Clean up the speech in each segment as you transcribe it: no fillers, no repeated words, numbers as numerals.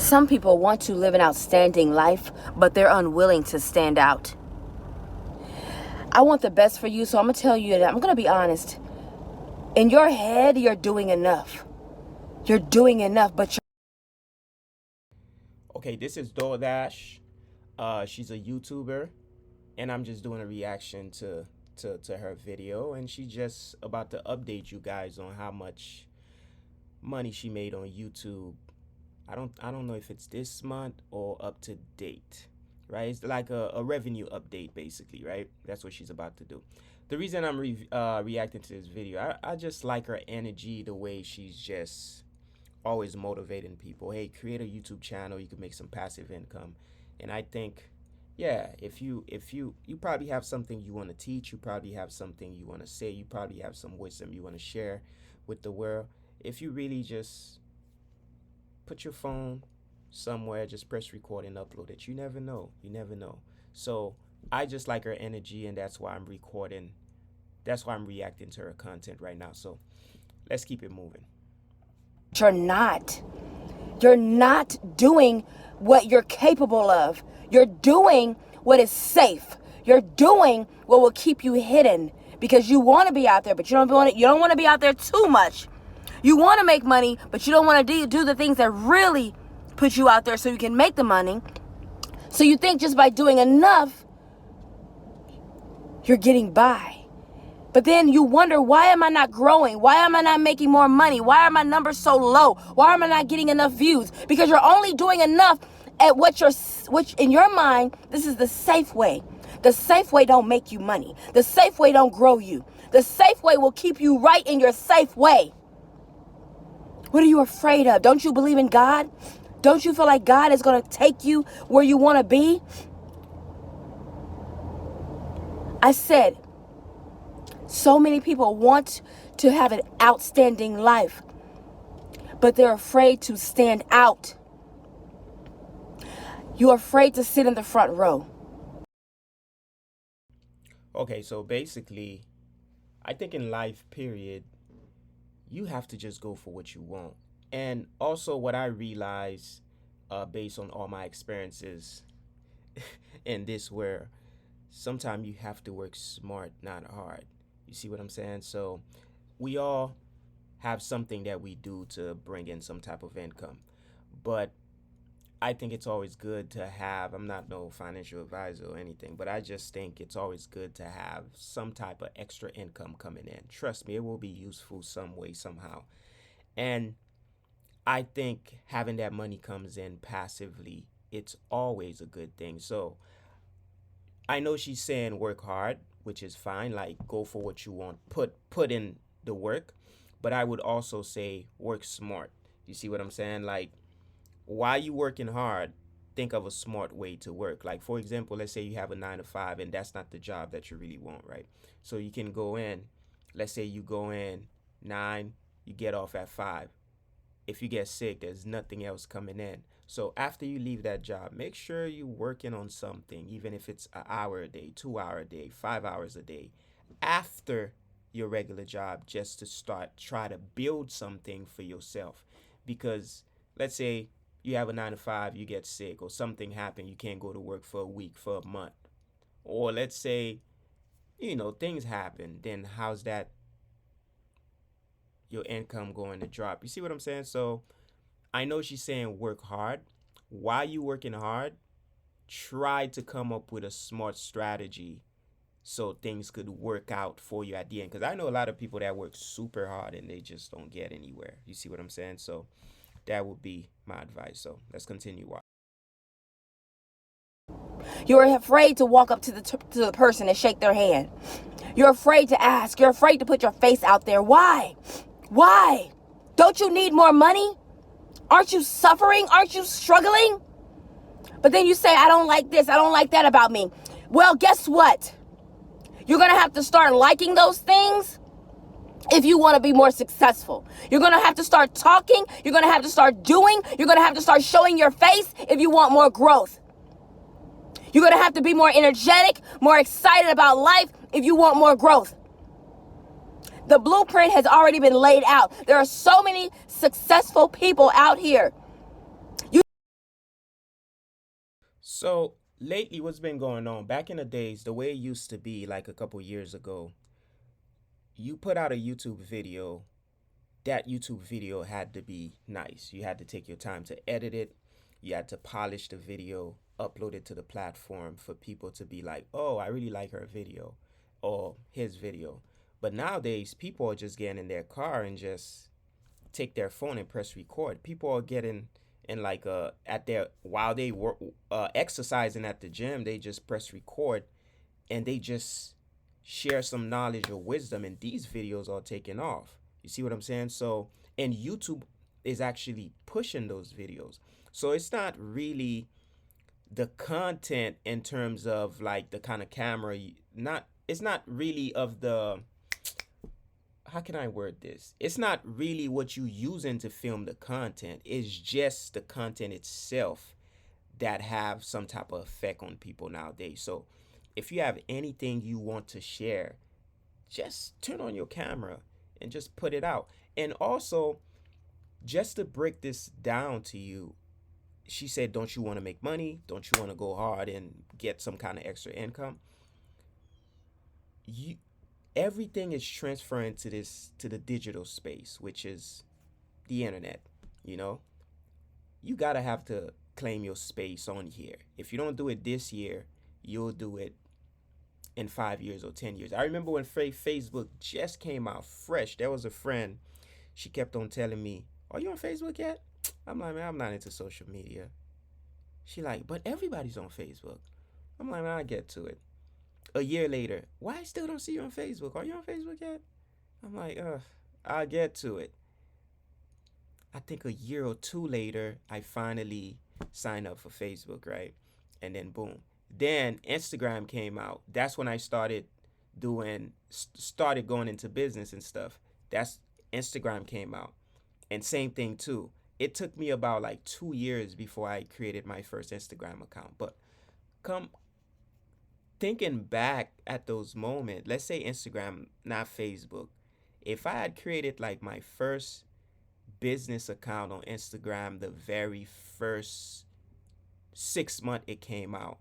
Some people want to live an outstanding life, but they're unwilling to stand out. I want the best for you, so I'm going to tell you that I'm going to be honest. In your head, you're doing enough. You're doing enough, but Okay, this is DoorDash. She's a YouTuber, and I'm just doing a reaction to her video, and she just about to update you guys on how much money she made on YouTube. I don't know if it's this month or up to date, right? It's like a revenue update, basically, right? That's what she's about to do. The reason I'm reacting to this video, I just like her energy, the way she's just always motivating people. Hey, create a YouTube channel, you can make some passive income. And I think, yeah, if you probably have something you want to teach, you probably have something you want to say, you probably have some wisdom you want to share with the world. If you really just put your phone somewhere, just press record and upload it. You never know. You never know. So I just like her energy, and that's why I'm recording. That's why I'm reacting to her content right now. So let's keep it moving. you're not. You're not doing what you're capable of. You're doing what is safe. You're doing what will keep you hidden because you want to be out there, but you don't want to be out there too much. You want to make money, but you don't want to do the things that really put you out there so you can make the money. So you think just by doing enough, you're getting by. But then you wonder, why am I not growing? Why am I not making more money? Why are my numbers so low? Why am I not getting enough views? Because you're only doing enough at which in your mind, this is the safe way. The safe way don't make you money. The safe way don't grow you. The safe way will keep you right in your safe way. What are you afraid of? Don't you believe in God? Don't you feel like God is going to take you where you want to be? I said, so many people want to have an outstanding life, but they're afraid to stand out. You're afraid to sit in the front row. Okay, so basically, I think in life, period, you have to just go for what you want. And also what I realize, based on all my experiences in this, where sometimes you have to work smart, not hard. You see what I'm saying? So we all have something that we do to bring in some type of income. But I think it's always good to have, I'm not no financial advisor or anything, but I just think it's always good to have some type of extra income coming in. Trust me, it will be useful some way, somehow. And I think having that money comes in passively, it's always a good thing. So I know she's saying work hard, which is fine. Like, go for what you want, put in the work. But I would also say work smart. You see what I'm saying? Like, while you working hard, think of a smart way to work. Like, for example, let's say you have a 9 to 5 and that's not the job that you really want, right? So you can go in, let's say you go in 9, you get off at 5. If you get sick, there's nothing else coming in. So after you leave that job, make sure you're working on something, even if it's an hour a day, 2 hour a day, 5 hours a day, after your regular job, just to try to build something for yourself. Because let's say you have a 9 to 5, you get sick or something happened, you can't go to work for a week, for a month. Or let's say, things happen, then how's that your income going to drop? You see what I'm saying? So I know she's saying work hard. While you working hard, try to come up with a smart strategy so things could work out for you at the end. Because I know a lot of people that work super hard and they just don't get anywhere. You see what I'm saying? So that would be my advice. So let's continue. You're afraid to walk up to the person and shake their hand. You're afraid to ask. You're afraid to put your face out there. Why? Why? Don't you need more money? Aren't you suffering? Aren't you struggling? But then you say, I don't like this, I don't like that about me. Well, guess what? You're going to have to start liking those things if you want to be more successful. You're going to have to start talking. You're going to have to start doing. You're going to have to start showing your face if you want more growth. You're going to have to be more energetic, more excited about life if you want more growth. The blueprint has already been laid out. There are so many successful people out here. So lately, what's been going on? Back in the days, the way it used to be, like a couple years ago, you put out a YouTube video. That YouTube video had to be nice. You had to take your time to edit it. You had to polish the video, upload it to the platform for people to be like, oh, I really like her video or his video. But nowadays, people are just getting in their car and just take their phone and press record. People are getting in like at their while they were exercising at the gym, they just press record and they just share some knowledge or wisdom, and these videos are taking off. You see what I'm saying? So, and YouTube is actually pushing those videos. So it's not really the content in terms of like the kind of camera, not it's not really of the, how can I word this? It's not really what you using to film the content. It's just the content itself that have some type of effect on people nowadays. So if you have anything you want to share, just turn on your camera and just put it out. And also, just to break this down to you, she said, don't you want to make money? Don't you want to go hard and get some kind of extra income? Everything is transferring to the digital space, which is the internet. You know, you gotta have to claim your space on here. If you don't do it this year, you'll do it in 5 years or 10 years. I remember when Facebook just came out fresh. There was a friend, she kept on telling me, are you on Facebook yet? I'm like, man, I'm not into social media. She like, but everybody's on Facebook. I'm like, man, I'll get to it. A year later, why I still don't see you on Facebook? Are you on Facebook yet? I'm like, I'll get to it. I think a year or two later, I finally signed up for Facebook, right? And then boom. Then Instagram came out. That's when I started going into business and stuff. That's Instagram came out. And same thing too. It took me about like 2 years before I created my first Instagram account. But come thinking back at those moments, let's say Instagram, not Facebook. If I had created like my first business account on Instagram the very first 6 months it came out,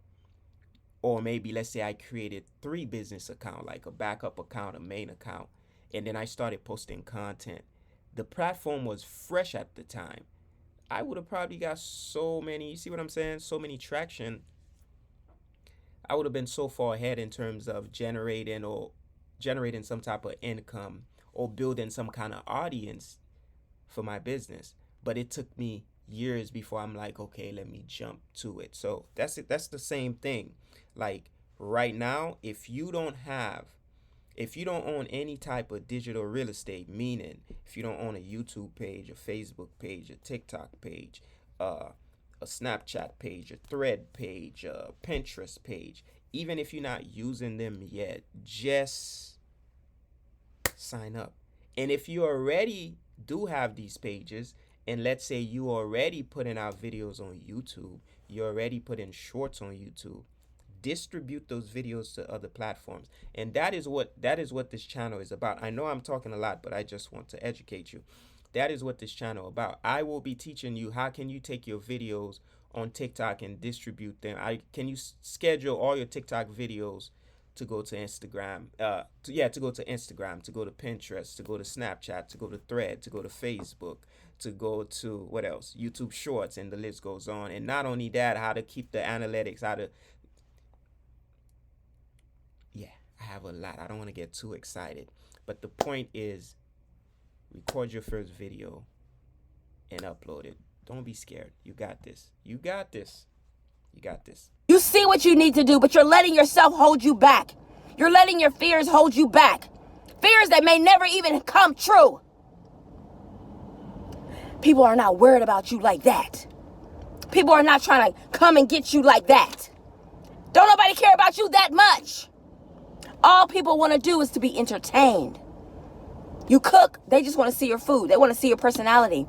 or maybe let's say I created 3 business accounts, like a backup account, a main account, and then I started posting content. The platform was fresh at the time. I would have probably got so many, you see what I'm saying? So many traction. I would have been so far ahead in terms of generating some type of income or building some kind of audience for my business. But it took me years before I'm like, okay, let me jump to it. So that's it. That's the same thing. Like right now, if you don't own any type of digital real estate, meaning if you don't own a YouTube page, a Facebook page, a TikTok page, a Snapchat page, a Thread page, a Pinterest page, even if you're not using them yet, just sign up. And if you already do have these pages, and let's say you already putting out videos on YouTube, you're already putting shorts on YouTube, distribute those videos to other platforms. And that is what this channel is about. I know I'm talking a lot, but I just want to educate you. That is what this channel about. I will be teaching you how can you take your videos on TikTok and distribute them. Can you schedule all your TikTok videos to go to Instagram, to go to Instagram, to go to Pinterest, to go to Snapchat, to go to Thread, to go to Facebook, to go to what else? YouTube Shorts, and the list goes on. And not only that, how to keep the analytics, I have a lot. I don't want to get too excited. But the point is, record your first video and upload it. Don't be scared. You got this. You got this. You got this. You see what you need to do, but you're letting yourself hold you back. You're letting your fears hold you back. Fears that may never even come true. People are not worried about you like that. People are not trying to come and get you like that. Don't nobody care about you that much. All people want to do is to be entertained. You cook, they just want to see your food. They want to see your personality.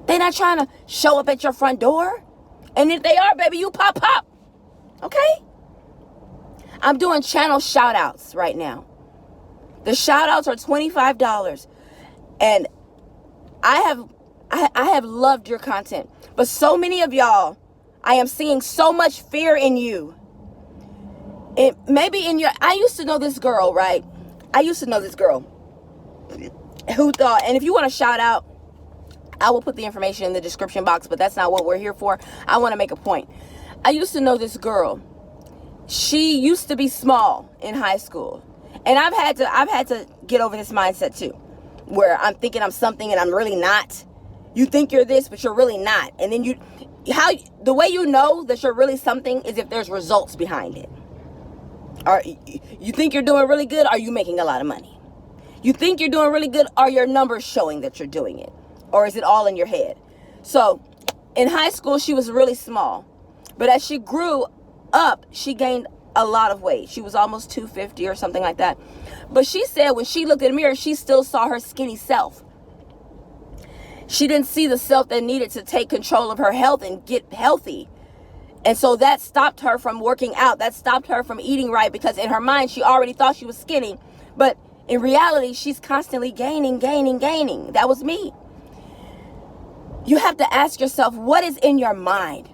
They're not trying to show up at your front door. And if they are, baby, you pop. Okay? I'm doing channel shout outs right now. The shout outs are $25. And I have loved your content. But so many of y'all I am seeing so much fear in you. Maybe in your, I used to know this girl, right? I used to know this girl who thought, and if you want to shout out, I will put the information in the description box, but that's not what we're here for. I want to make a point. I used to know this girl. She used to be small in high school. And I've had to get over this mindset too, where I'm thinking I'm something and I'm really not. You think you're this, but you're really not. And then the way you know that you're really something is if there's results behind it. Or you think you're doing really good, are you making a lot of money? You think you're doing really good, are your numbers showing that you're doing it? Or is it all in your head? So in high school, she was really small. But as she grew up, she gained a lot of weight. She was almost 250 or something like that. But she said when she looked in the mirror, she still saw her skinny self. She didn't see the self that needed to take control of her health and get healthy. And so that stopped her from working out. That stopped her from eating right, because in her mind, she already thought she was skinny. But in reality, she's constantly gaining. That was me. You have to ask yourself, what is in your mind?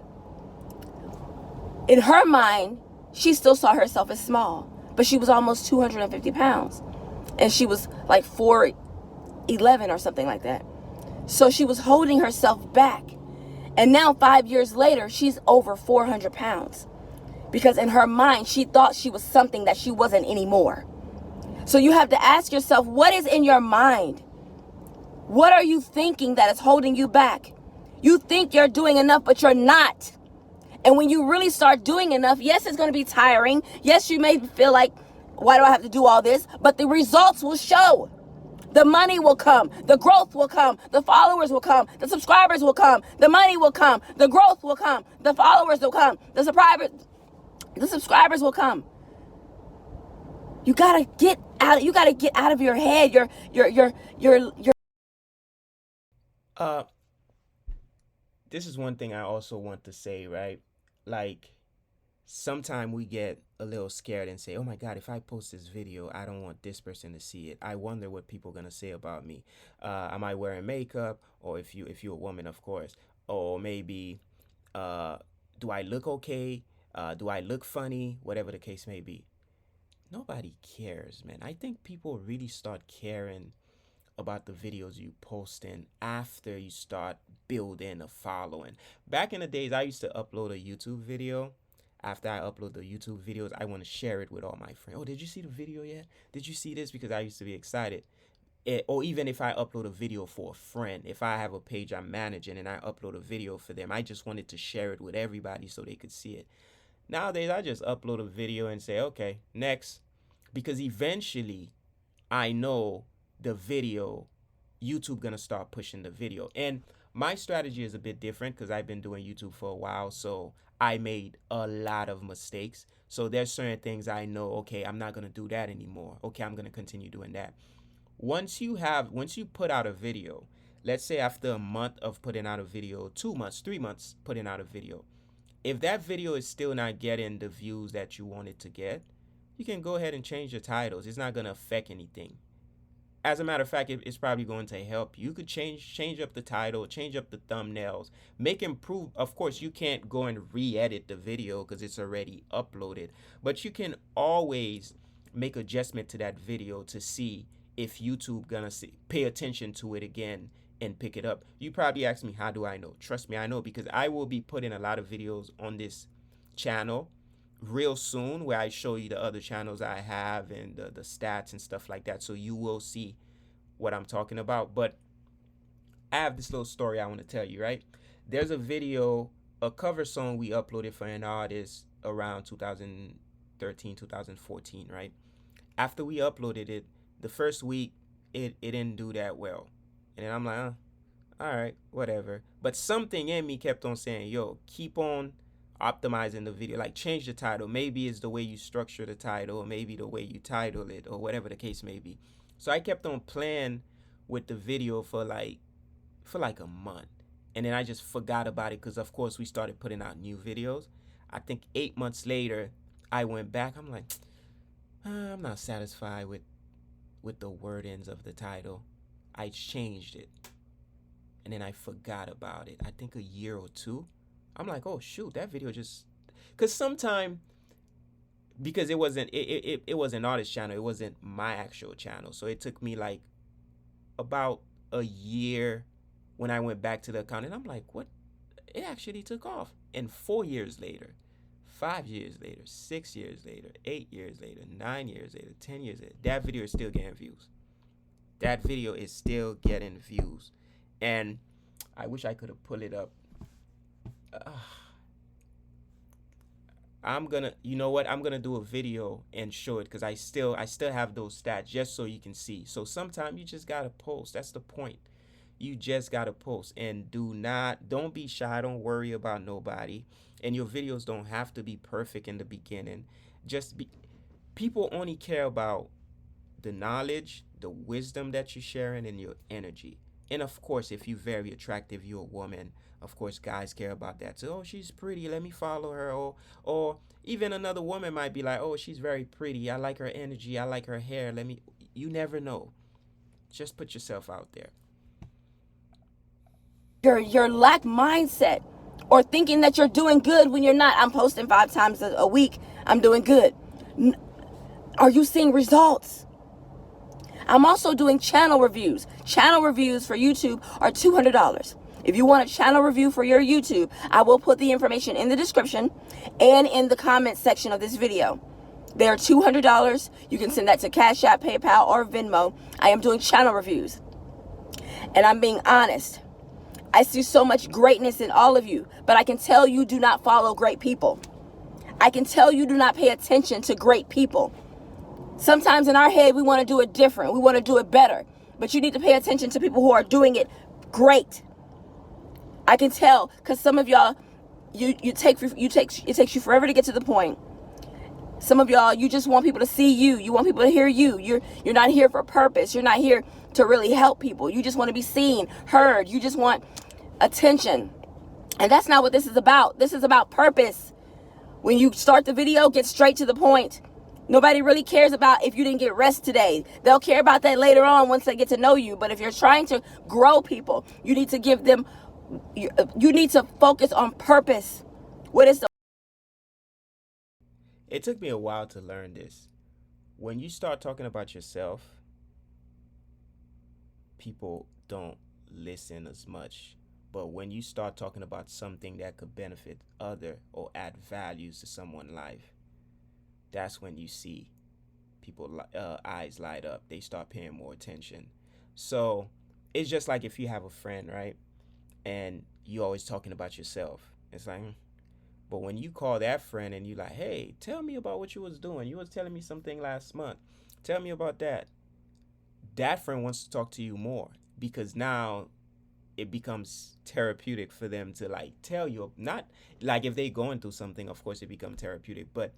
In her mind, she still saw herself as small, but she was almost 250 pounds. And she was like 4'11" or something like that. So she was holding herself back. And now 5 years later, she's over 400 pounds. Because in her mind, she thought she was something that she wasn't anymore. So you have to ask yourself, what is in your mind? What are you thinking that is holding you back? You think you're doing enough, but you're not. And when you really start doing enough, yes, it's going to be tiring. Yes, you may feel like, why do I have to do all this? But the results will show. The money will come. The growth will come. The followers will come. The subscribers will come. The money will come. The growth will come. The followers will come. The subscribers will come. You gotta get out. You gotta get out of your head. This is one thing I also want to say, right? Like, sometimes we get a little scared and say, oh my God, if I post this video, I don't want this person to see it. I wonder what people are gonna say about me. Am I wearing makeup? Or if you're a woman, of course. Or maybe, do I look okay? Do I look funny? Whatever the case may be. Nobody cares, man. I think people really start caring about the videos you posting after you start building a following. Back in the days, I used to upload a YouTube video. After I upload the YouTube videos, I want to share it with all my friends. Oh, did you see the video yet? Did you see this? Because I used to be excited. Or even if I upload a video for a friend, if I have a page I'm managing and I upload a video for them, I just wanted to share it with everybody so they could see it. Nowadays, I just upload a video and say, okay, next. Because eventually, I know the video, YouTube gonna start pushing the video. And my strategy is a bit different because I've been doing YouTube for a while, so I made a lot of mistakes. So there's certain things I know, okay, I'm not gonna do that anymore. Okay, I'm gonna continue doing that. Once you put out a video, let's say after a month of putting out a video, 2 months, 3 months putting out a video, if that video is still not getting the views that you want it to get, you can go ahead and change your titles. It's not going to affect anything. As a matter of fact, it's probably going to help. You could change up the title, change up the thumbnails, make improve. Of course, you can't go and re-edit the video because it's already uploaded, but you can always make adjustment to that video to see if YouTube gonna pay attention to it again and pick it up. You probably ask me, how do I know? Trust me, I know, because I will be putting a lot of videos on this channel real soon where I show you the other channels I have and the stats and stuff like that, so you will see what I'm talking about. But I have this little story I want to tell you, right? There's a video, a cover song we uploaded for an artist around 2013, 2014, right? After we uploaded it, the first week it didn't do that well, and then I'm like, all right, whatever. But something in me kept on saying, yo, keep on optimizing the video, like change the title. Maybe it's the way you structure the title, or maybe the way you title it, or whatever the case may be. So I kept on playing with the video for like a month, and then I just forgot about it because of course we started putting out new videos. I think 8 months later I went back. I'm like, I'm not satisfied with the wordings of the title. I changed it, and then I forgot about it. I think a year or two I'm like, oh shoot, that video just, because sometime, because it wasn't it was an artist channel, it wasn't my actual channel, so it took me like about a year when I went back to the account, and I'm like, what? It actually took off. And 4 years later, 5 years later, 6 years later, 8 years later, 9 years later, 10 years later, that video is still getting views. That video is still getting views. And I wish I could have pulled it up. I'm gonna, you know what? I'm gonna do a video and show it, because I still have those stats, just so you can see. So sometimes you just gotta post. That's the point. You just gotta post, and don't be shy. Don't worry about nobody. And your videos don't have to be perfect in the beginning. People only care about the knowledge, the wisdom that you're sharing, and your energy. And of course, if you're very attractive, you're a woman, of course guys care about that. So, oh, she's pretty, let me follow her. Or even another woman might be like, oh, she's very pretty, I like her energy, I like her hair, you never know. Just put yourself out there. Your lack mindset, or thinking that you're doing good when you're not. I'm posting 5 times a week, I'm doing good. Are you seeing results? I'm also doing channel reviews. Channel reviews for YouTube are $200. If you want a channel review for your YouTube, I will put the information in the description and in the comment section of this video. They are $200. You can send that to Cash App, PayPal, or Venmo. I am doing channel reviews. And I'm being honest. I see so much greatness in all of you, but I can tell you do not follow great people. I can tell you do not pay attention to great people. Sometimes in our head, we want to do it different. We want to do it better. But you need to pay attention to people who are doing it great. I can tell, because some of y'all, it takes you forever to get to the point. Some of y'all, you just want people to see you. You want people to hear you. You're not here for a purpose. You're not here to really help people. You just want to be seen, heard. You just want attention. And that's not what this is about. This is about purpose. When you start the video, get straight to the point. Nobody really cares about if you didn't get rest today. They'll care about that later on once they get to know you. But if you're trying to grow people, you need to give them, you need to focus on purpose. What is the... It took me a while to learn this. When you start talking about yourself, people don't listen as much. But when you start talking about something that could benefit other or add values to someone's life, that's when you see people eyes light up. They start paying more attention. So it's just like if you have a friend, right? And you always talking about yourself. It's like, but when you call that friend and you like, hey, tell me about what you was doing. You was telling me something last month. Tell me about that. That friend wants to talk to you more, because now it becomes therapeutic for them to like tell you. Not like if they going through something, of course it becomes therapeutic, but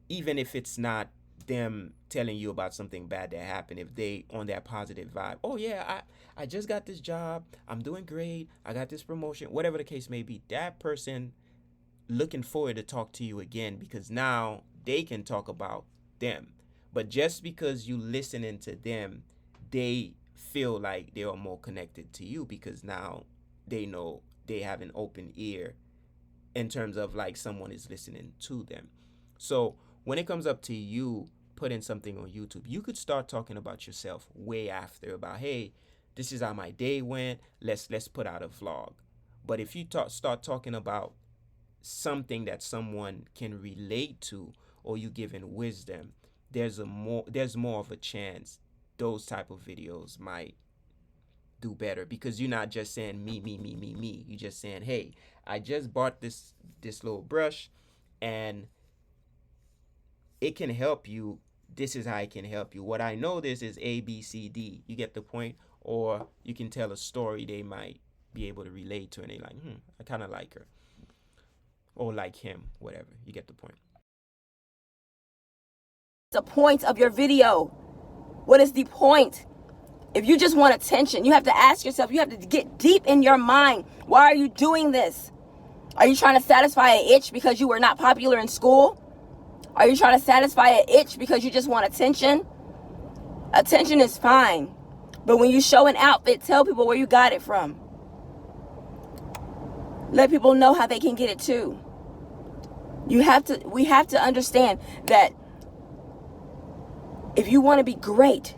even if it's not them telling you about something bad that happened, if they on that positive vibe, oh yeah, I just got this job, I'm doing great, I got this promotion, whatever the case may be, that person looking forward to talk to you again, because now they can talk about them. But just because you listening to them, they feel like they are more connected to you, because now they know they have an open ear in terms of like someone is listening to them. So when it comes up to you putting something on YouTube, you could start talking about yourself way after, about, hey, this is how my day went, let's put out a vlog. But if you start talking about something that someone can relate to, or you giving wisdom, there's more of a chance those type of videos might do better, because you're not just saying me. You're just saying, hey, I just bought this little brush and it can help you. This is how it can help you. What I know this is A, B, C, D. You get the point? Or you can tell a story they might be able to relate to, and they like, I kind of like her, or like him, whatever. You get the point. The point of your video? What is the point? If you just want attention, you have to ask yourself, you have to get deep in your mind. Why are you doing this? Are you trying to satisfy an itch because you were not popular in school? Are you trying to satisfy an itch because you just want attention? Attention is fine. But when you show an outfit, tell people where you got it from. Let people know how they can get it too. We have to understand that if you want to be great,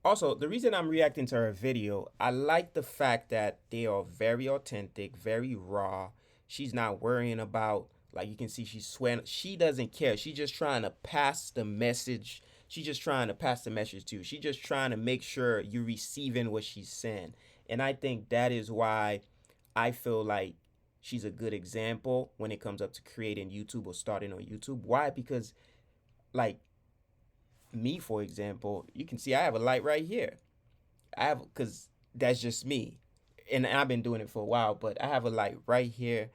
Also, the reason I'm reacting to her video, I like the fact that they are very authentic, very raw. She's not worrying about, like you can see she's sweating. She doesn't care. She's just trying to pass the message. She's just trying to pass the message to you. She's just trying to make sure you're receiving what she's saying. And I think that is why I feel like she's a good example when it comes up to creating YouTube or starting on YouTube. Why? Because like me, for example, you can see I have a light right here. I have, because that's just me, and I've been doing it for a while. But I have a light right here.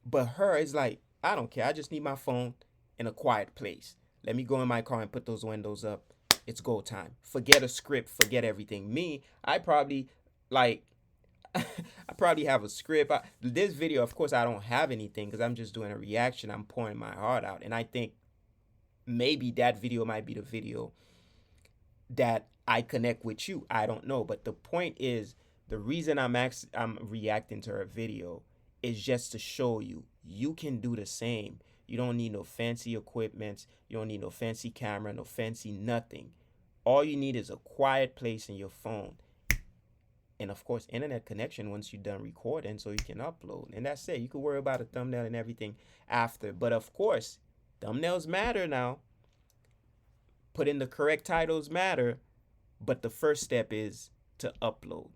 But her is like, I don't care. I just need my phone in a quiet place. Let me go in my car and put those windows up. It's go time. Forget a script. Forget everything. Me, I probably like. I probably have a script. This video, of course, I don't have anything because I'm just doing a reaction. I'm pouring my heart out, and I think maybe that video might be the video that I connect with you. I don't know. But the point is, the reason I'm reacting to her video is just to show you you can do the same. You don't need no fancy equipment. You don't need no fancy camera, no fancy nothing. All you need is a quiet place in your phone. And of course, internet connection once you're done recording so you can upload. And that's it. You can worry about a thumbnail and everything after. But of course, thumbnails matter now. Putting the correct titles matter. But the first step is to upload.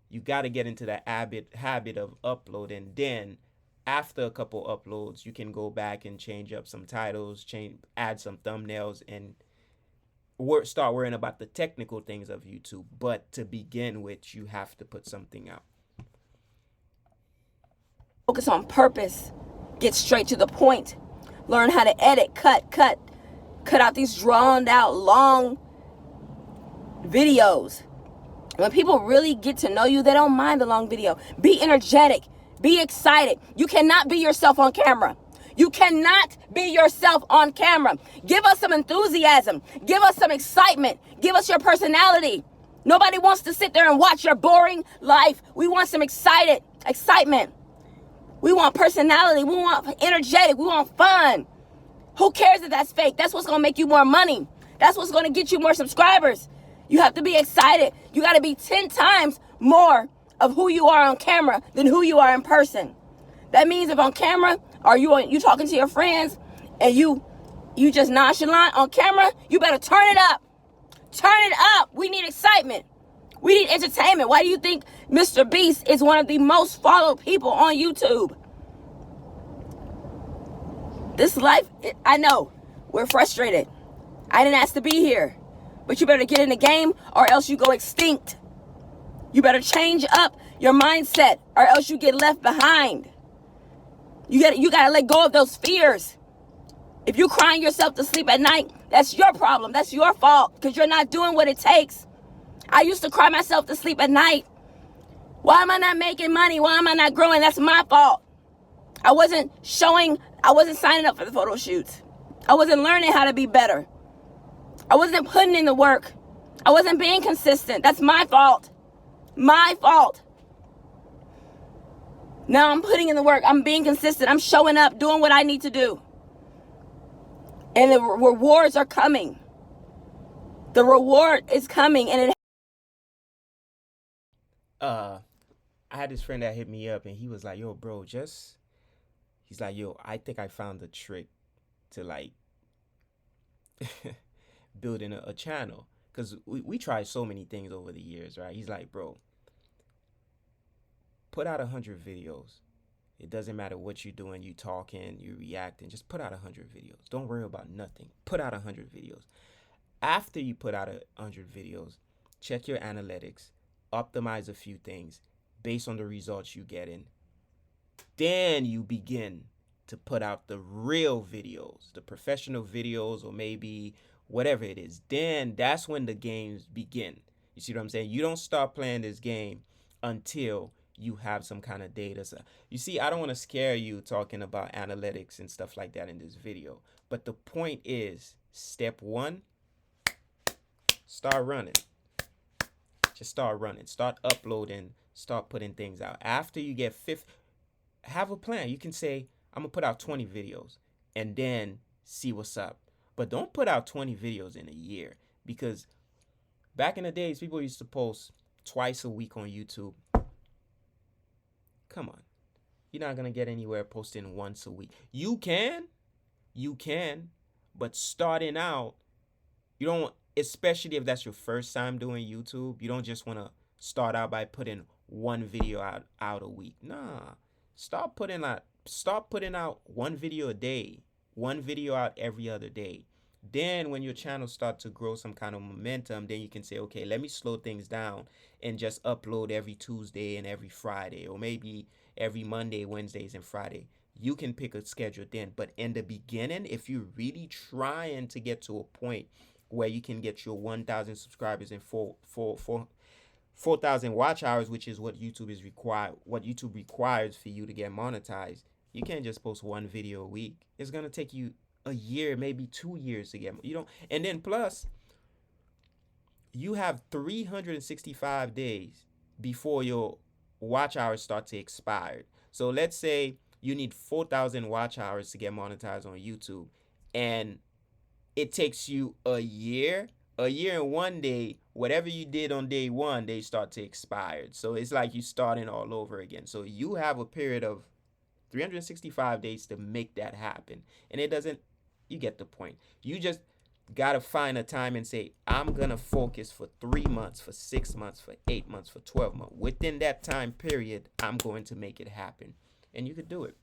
You got to get into the habit of uploading. Then after a couple uploads, you can go back and change up some titles, add some thumbnails, and start worrying about the technical things of YouTube. But to begin with, you have to put something out. Focus on purpose. Get straight to the point. Learn how to edit, cut out these drawn out long videos. When people really get to know you, they don't mind the long video. Be energetic. Be excited. You cannot be yourself on camera. You cannot be yourself on camera. Give us some enthusiasm. Give us some excitement. Give us your personality. Nobody wants to sit there and watch your boring life. We want some excitement. We want personality. We want energetic. We want fun. Who cares if that's fake? That's what's going to make you more money. That's what's going to get you more subscribers. You have to be excited. You got to be 10 times more of who you are on camera than who you are in person. That means if on camera, or you talking to your friends and you just nonchalant on camera, you better turn it up. Turn it up. We need excitement. We need entertainment. Why do you think Mr. Beast is one of the most followed people on YouTube? This life, I know, we're frustrated. I didn't ask to be here. But you better get in the game or else you go extinct. You better change up your mindset or else you get left behind. You gotta let go of those fears. If you're crying yourself to sleep at night, that's your problem. That's your fault because you're not doing what it takes. I used to cry myself to sleep at night. Why am I not making money? Why am I not growing? That's my fault. I wasn't signing up for the photo shoots. I wasn't learning how to be better. I wasn't putting in the work. I wasn't being consistent. That's my fault. My fault. Now I'm putting in the work. I'm being consistent. I'm showing up, doing what I need to do. And the rewards are coming. The reward is coming. And I had this friend that hit me up and he was like, yo, bro, he's like, yo, I think I found the trick to like building a channel. Because we tried so many things over the years, right? He's like, bro, put out 100 videos. It doesn't matter what you're doing, you talking, you reacting, just put out 100 videos. Don't worry about nothing. Put out 100 videos. After you put out 100 videos, check your analytics, optimize a few things based on the results you get in. Then you begin to put out the real videos, the professional videos, or maybe whatever it is. Then that's when the games begin. You see what I'm saying? You don't start playing this game until you have some kind of data. So, you see, I don't want to scare you talking about analytics and stuff like that in this video. But the point is, step one, start running. Just start running, start uploading, start putting things out. After you get have a plan. You can say, I'm gonna put out 20 videos and then see what's up. But don't put out 20 videos in a year, because back in the days, people used to post twice a week on YouTube. Come on. You're not gonna get anywhere posting once a week. You can, but starting out, you don't, especially if that's your first time doing YouTube, you don't just want to start out by putting one video out a week. Nah. Start putting out one video a day, one video out every other day. Then when your channel starts to grow some kind of momentum, then you can say, okay, let me slow things down and just upload every Tuesday and every Friday, or maybe every Monday, Wednesdays, and Friday. You can pick a schedule then. But in the beginning, if you're really trying to get to a point where you can get your 1,000 subscribers and 4,000 watch hours, which is what YouTube requires for you to get monetized, you can't just post one video a week. It's gonna take you a year, maybe 2 years to get, and then plus you have 365 days before your watch hours start to expire. So let's say you need 4,000 watch hours to get monetized on YouTube, and it takes you a year and 1 day. Whatever you did on day one, they start to expire. So it's like you starting all over again. So you have a period of 365 days to make that happen. And you get the point. You just got to find a time and say, I'm going to focus for 3 months, for 6 months, for 8 months, for 12 months. Within that time period, I'm going to make it happen. And you could do it.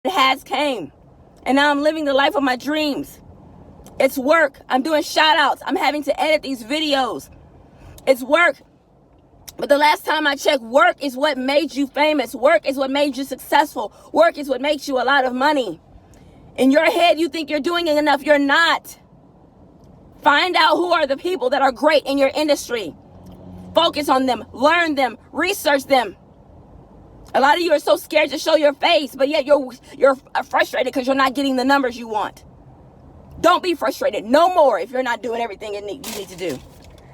It has came. And now I'm living the life of my dreams. It's work. I'm doing shout outs. I'm having to edit these videos. It's work. But the last time I checked, work is what made you famous. Work is what made you successful. Work is what makes you a lot of money. In your head, you think you're doing enough. You're not. Find out who are the people that are great in your industry. Focus on them. Learn them. Research them. A lot of you are so scared to show your face, but yet you're frustrated because you're not getting the numbers you want. Don't be frustrated no more if you're not doing everything you need to do.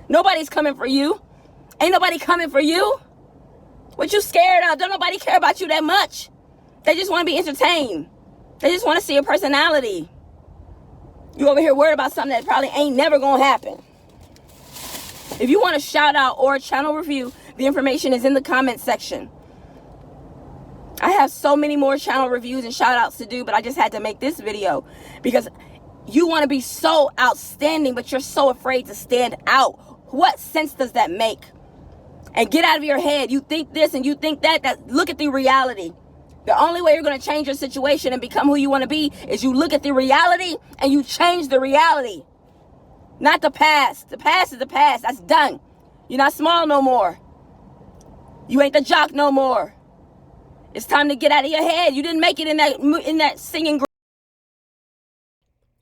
Nobody's coming for you. Ain't nobody coming for you. What you scared of? Don't nobody care about you that much. They just want to be entertained. They just want to see your personality. You over here worried about something that probably ain't never going to happen. If you want a shout out or a channel review, the information is in the comment section. I have so many more channel reviews and shout outs to do, but I just had to make this video because you want to be so outstanding, but you're so afraid to stand out. What sense does that make? And get out of your head. You think this and you think that. Look at the reality. The only way you're going to change your situation and become who you want to be is you look at the reality and you change the reality. Not the past. The past is the past. That's done. You're not small no more. You ain't the jock no more. It's time to get out of your head. You didn't make it in that singing group.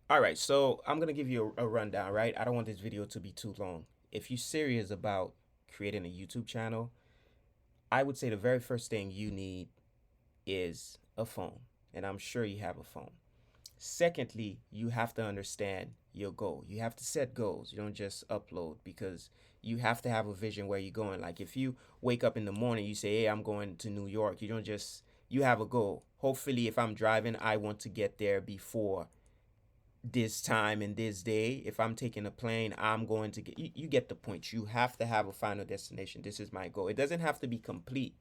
All right, so I'm going to give you a rundown, right? I don't want this video to be too long. If you're serious about creating a YouTube channel, I would say the very first thing you need is a phone. And I'm sure you have a phone. Secondly, you have to understand your goal. You have to set goals. You don't just upload, because you have to have a vision where you're going. Like if you wake up in the morning, you say, hey, I'm going to New York. You don't just, you have a goal. Hopefully, if I'm driving, I want to get there before this time and this day. If I'm taking a plane, I'm going to get, you get the point. You have to have a final destination. This is my goal. It doesn't have to be complete,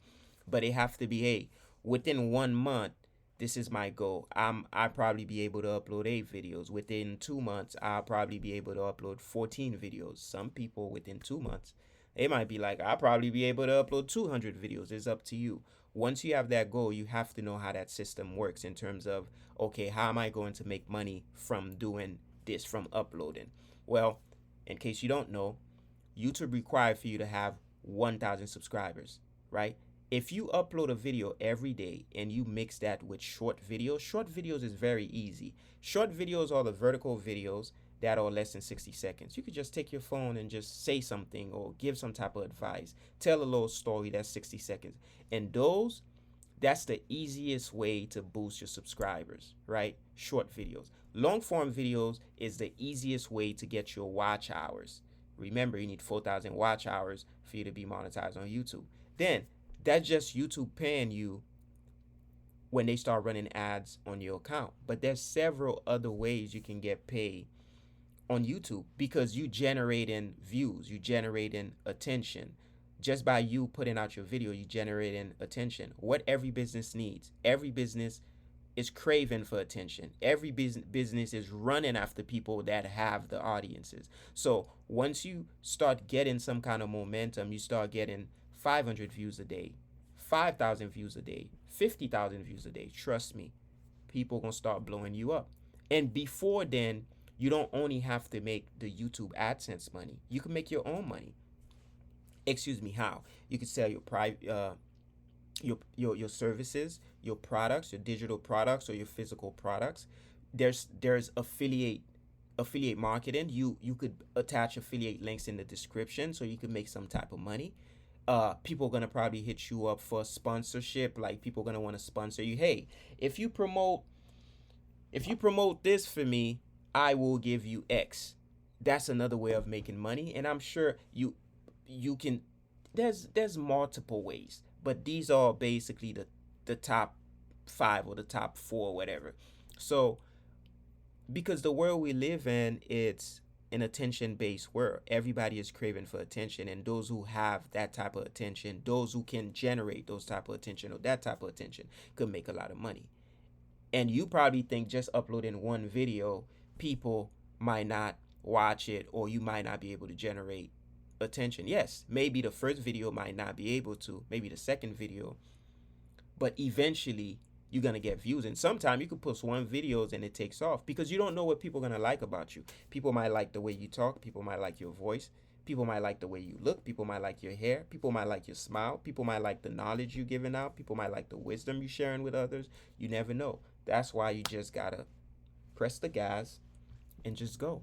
but it have to be, hey, within 1 month, this is my goal. I'll probably be able to upload 8 videos. Within 2 months, I'll probably be able to upload 14 videos. Some people within 2 months, they might be like, I'll probably be able to upload 200 videos. It's up to you. Once you have that goal, you have to know how that system works in terms of, okay, how am I going to make money from doing this, from uploading? Well, in case you don't know, YouTube requires for you to have 1,000 subscribers, right? If you upload a video every day and you mix that with short videos is very easy. Short videos are the vertical videos that are less than 60 seconds. You could just take your phone and just say something or give some type of advice. Tell a little story that's 60 seconds. And that's the easiest way to boost your subscribers, right? Short videos. Long form videos is the easiest way to get your watch hours. Remember, you need 4,000 watch hours for you to be monetized on YouTube. Then that's just YouTube paying you when they start running ads on your account. But there's several other ways you can get paid on YouTube, because you generating views, you generating attention. Just by you putting out your video, you generating attention. What every business needs. Every business is craving for attention. Every business is running after people that have the audiences. So once you start getting some kind of momentum, you start getting 500 views a day, 5,000 views a day, 50,000 views a day. Trust me, people gonna start blowing you up. And before then, you don't only have to make the YouTube AdSense money. You can make your own money. Excuse me, how? You can sell your your services, your products, your digital products or your physical products. There's affiliate marketing. You could attach affiliate links in the description so you can make some type of money. People are gonna probably hit you up for sponsorship. Like, people are gonna want to sponsor you. Hey, if you promote this for me, I will give you X. That's another way of making money, and I'm sure you can. There's multiple ways, but these are basically the top 5 or the top 4, whatever. So because the world we live in, it's an attention-based world. Everybody is craving for attention, and those who have that type of attention, those who can generate those type of attention or that type of attention, could make a lot of money. And you probably think just uploading one video, people might not watch it, or you might not be able to generate attention. Yes, maybe the first video might not be able to, maybe the second video, but eventually you're gonna get views. And sometimes you could post one video and it takes off, because you don't know what people are gonna like about you. People might like the way you talk, people might like your voice, people might like the way you look, people might like your hair, people might like your smile, people might like the knowledge you're giving out, people might like the wisdom you're sharing with others. You never know. That's why you just gotta press the gas and just go.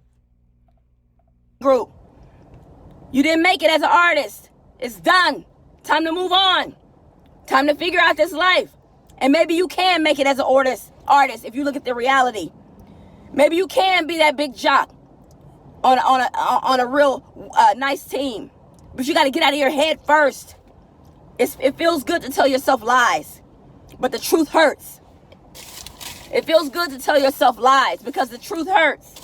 Group, you didn't make it as an artist. It's done. Time to move on. Time to figure out this life. And maybe you can make it as an artist if you look at the reality. Maybe you can be that big jock on a real nice team. But you got to get out of your head first. It feels good to tell yourself lies, but the truth hurts. It feels good to tell yourself lies because the truth hurts.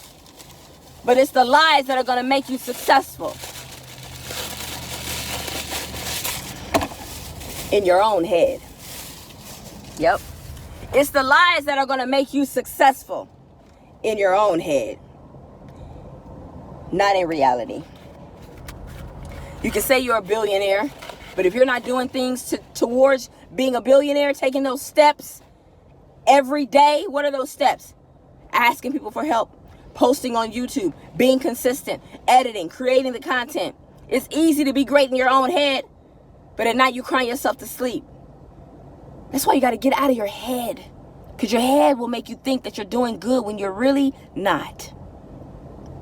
But it's the lies that are going to make you successful in your own head. Yep. It's the lies that are going to make you successful in your own head, not in reality. You can say you're a billionaire, but if you're not doing things towards being a billionaire, taking those steps every day, what are those steps? Asking people for help, posting on YouTube, being consistent, editing, creating the content. It's easy to be great in your own head, but at night you crying yourself to sleep. That's why you got to get out of your head, because your head will make you think that you're doing good when you're really not.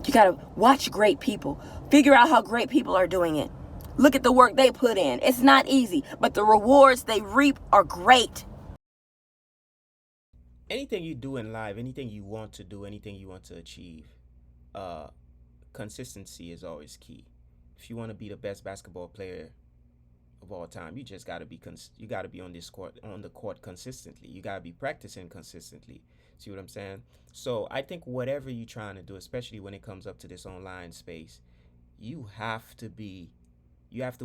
You got to watch great people. Figure out how great people are doing it. Look at the work they put in. It's not easy, but the rewards they reap are great. Anything you do in life, anything you want to do, anything you want to achieve, consistency is always key. If you want to be the best basketball player of all time, you just got to be you got to be on the court consistently. You got to be practicing consistently. See what I'm saying? So I think whatever you're trying to do, especially when it comes up to this online space, you have to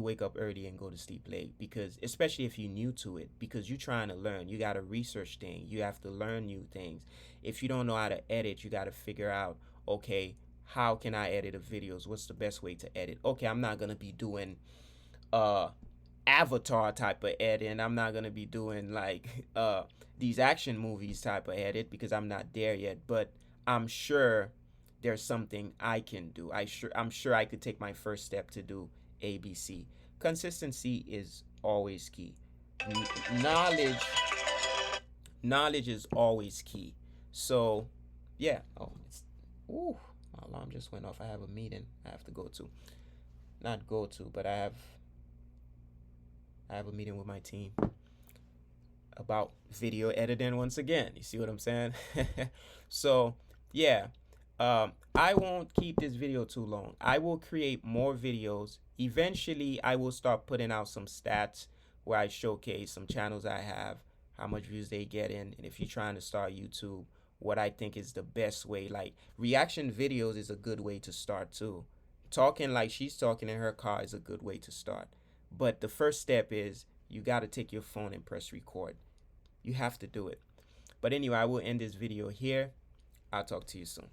wake up early and go to sleep late, because especially if you're new to it, because you're trying to learn. You got to research things. You have to learn new things. If you don't know how to edit, you got to figure out, okay, how can I edit a videos? What's the best way to edit? Okay, I'm not going to be doing Avatar type of edit. I'm not going to be doing like these action movies type of edit, because I'm not there yet, but I'm sure there's something I can do. I'm sure I could take my first step to do ABC. Consistency is always key. Knowledge is always key. So, yeah. Oh, my alarm just went off. I have a meeting I have to go to. Not go to, but I have a meeting with my team about video editing once again. You see what I'm saying? So, Yeah. I won't keep this video too long. I will create more videos. Eventually, I will start putting out some stats where I showcase some channels I have, how much views they get in, and if you're trying to start YouTube, what I think is the best way. Like reaction videos is a good way to start too. Talking like she's talking in her car is a good way to start. But the first step is you got to take your phone and press record. You have to do it. But anyway, I will end this video here. I'll talk to you soon.